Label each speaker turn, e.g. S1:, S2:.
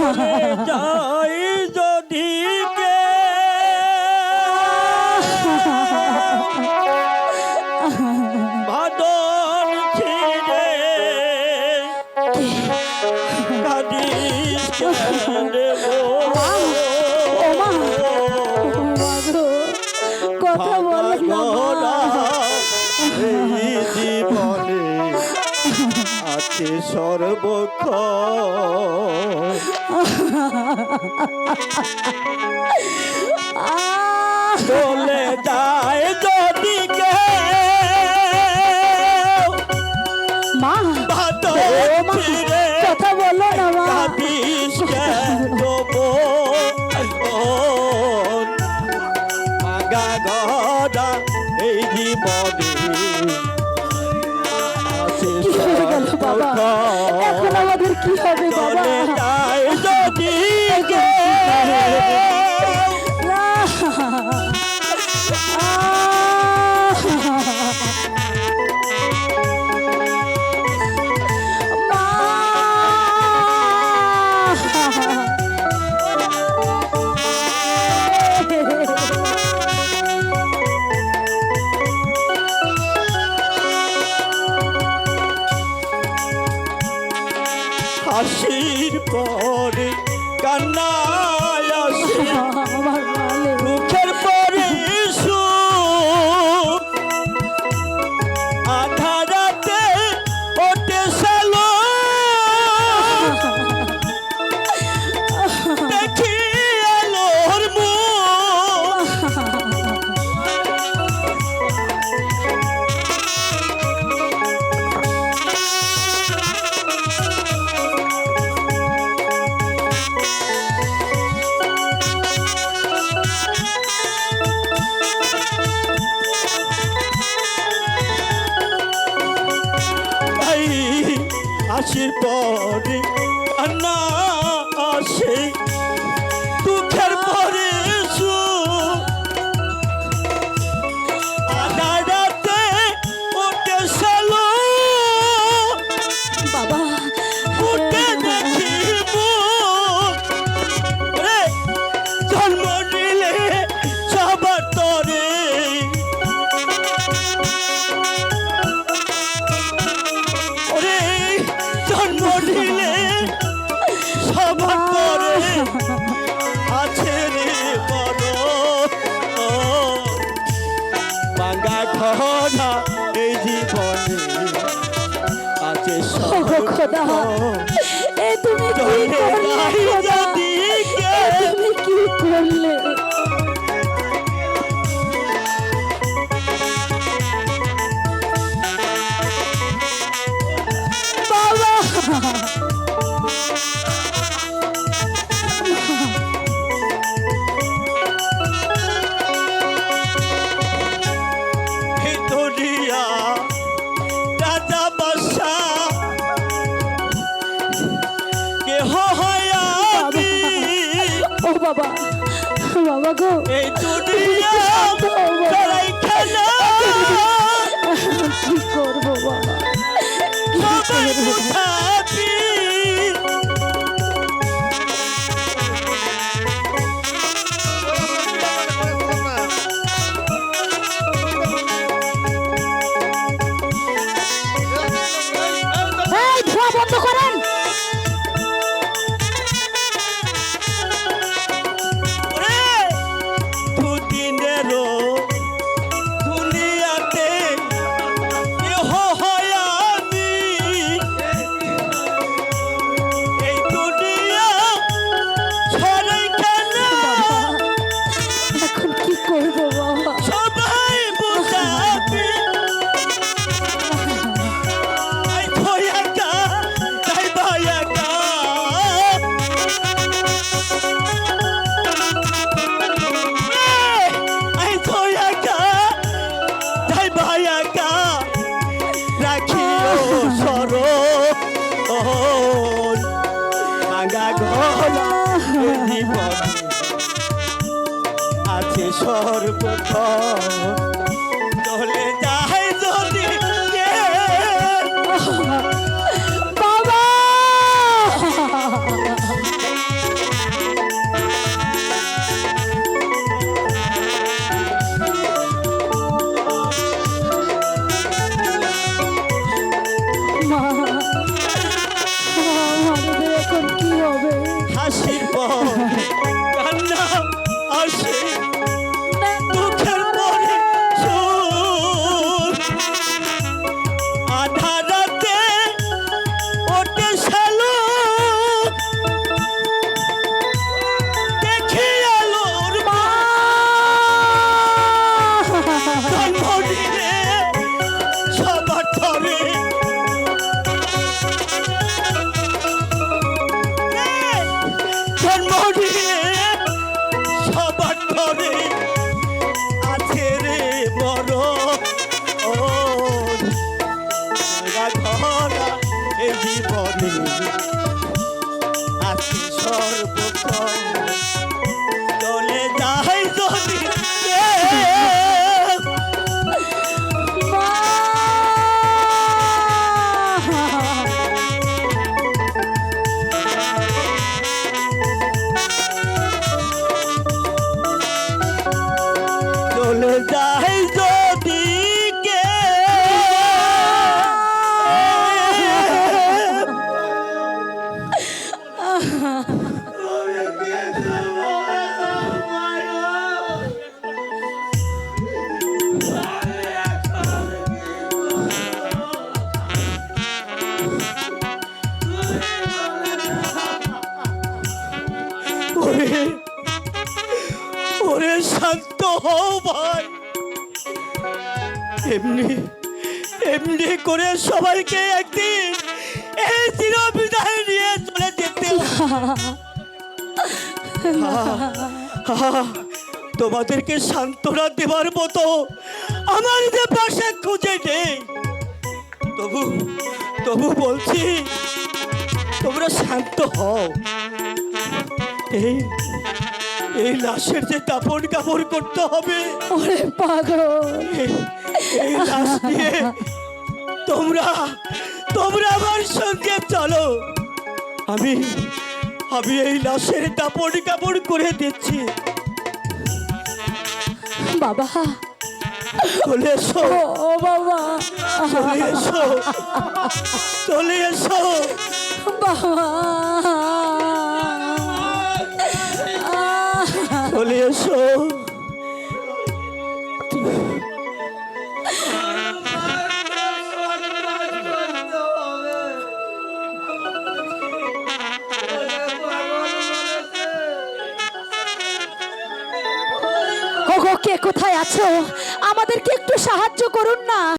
S1: চলে যাই যদি কে বাদন ছিড়ে কাঁদিস কেঁদে গো।
S2: কথা বলে না
S1: এই জীবনে আছে সর্বক্ষণ চলে যায় যদি কে
S2: মা কথা বলো না মা
S1: কাঁদিস কেঁদো গো। ভাঙা গড়া এই জীবনে আছে সর্বক্ষণ
S2: এখন আমাদের কি হবে বাবা
S1: চলে যায় যদি কে হাসির পরে কান্না আসে
S2: আমার মালে
S1: দুঃখের পরে সুখ আধা রাতে ওঠে সালো দেখি আলোর মুখ হাসির পরে কান্না আসে দুঃখের পরে সুখ আধা রাতে ওঠে সালো
S2: বাবা
S1: উঠে দেখি মুখ রে জন্ম নিলে সবার তরে ওরে জন্ম নিলে সবার তরে আছে রে বড় ভাঙা ঘনা এই জীবনে আছে
S2: খোদা এ তুমি কি করলে খোদা তুমি কি করলে বাবা
S1: দুনিয়া রাজা বাদশা কেহ হয় আমি
S2: ও বাবা বাবা গো
S1: এই দুনিয়া লড়াই খেলা
S2: কি করবো বাবা
S1: সবাই মুখাপি
S2: এই ধোয়া বন্ধ করেন
S1: ওরে দুদিনেরও দুনিয়াতে কেহ হয় আমি এই দুনিয়া ছড়াই খেলা
S2: এখন কি করবো বাবা
S1: সবাই মুখাপি আই ভয়াকা তাই ভয়াকা আই ভয়াকা তাই ভয়াকা রাখিও সর ভাঙা গলা জীবন আছে সর্বক্ষণ চলে যায় যদি কে
S2: বাবা
S1: জন্ম নিয়ে সবার ঘরে আছে রে বড় ও ঘরা এই জীবনে আছে সর্বক্ষণ চলে যাই যদি
S2: মা
S1: চলে যাই যদি কে ওরে ওরে শান্ত হও ভাই এমনি এমনি করে সবাইকে একদিন এই চির বিদায় নিয়ে চলে যেতে তোমাদেরকে সান্ত্বনা দেওয়ার মতো আমার যে পাশে খুঁজে নেই তবু তবু বলছি তোমরা শান্ত হও এই এই লাশের যে কাপড় কাপড় করতে হবে
S2: ওরে পাগল
S1: এই লাশ নিয়ে তোমরা তোমরা আমার সঙ্গে চলো আমি আমি এই লাশের কাপড় কাপড় করে দিচ্ছি
S2: বাবা
S1: চলে এসো
S2: ও বাবা
S1: চলে এসো চলে এসো
S2: বাবা
S1: চলে এসো
S2: ওগো কে কোথায় আছো আমাদেরকে একটু সাহায্য করুন না